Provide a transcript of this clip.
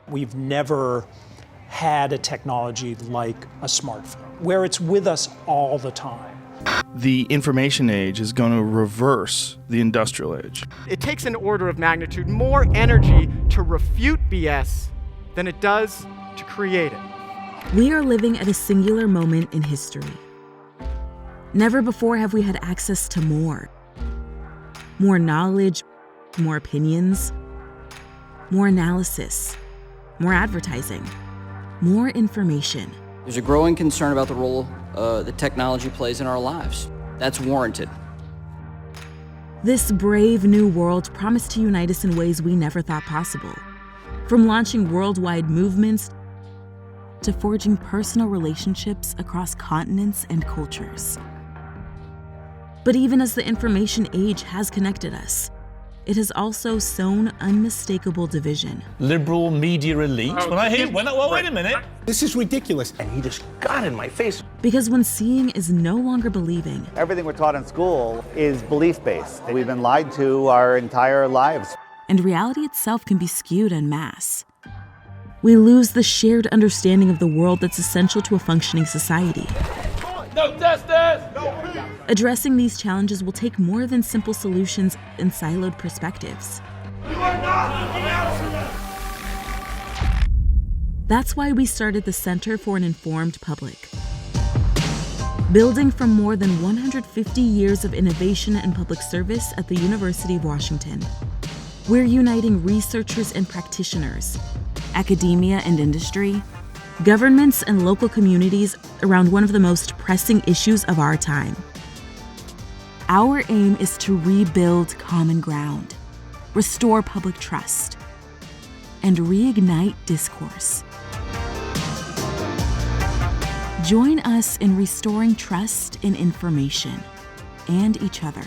We've never had a technology like a smartphone, where it's with us all the time. The information age is going to reverse the industrial age. It takes an order of magnitude more energy to refute BS than it does to create it. We are living at a singular moment in history. Never before have we had access to more. More knowledge, more opinions, more analysis, more advertising, more information. There's a growing concern about the role that technology plays in our lives. That's warranted. This brave new world promised to unite us in ways we never thought possible. From launching worldwide movements to forging personal relationships across continents and cultures. But even as the information age has connected us, it has also sown unmistakable division. Liberal media elite. Wait a minute. This is ridiculous. And he just got in my face. Because when seeing is no longer believing, everything we're taught in school is belief-based. We've been lied to our entire lives. And reality itself can be skewed en masse. We lose the shared understanding of the world that's essential to a functioning society. No testers! No peace! Addressing these challenges will take more than simple solutions and siloed perspectives. You are not. That's why we started the Center for an Informed Public. Building from more than 150 years of innovation and public service at the University of Washington, we're uniting researchers and practitioners, academia and industry, governments and local communities around one of the most pressing issues of our time. Our aim is to rebuild common ground, restore public trust, and reignite discourse. Join us in restoring trust in information and each other.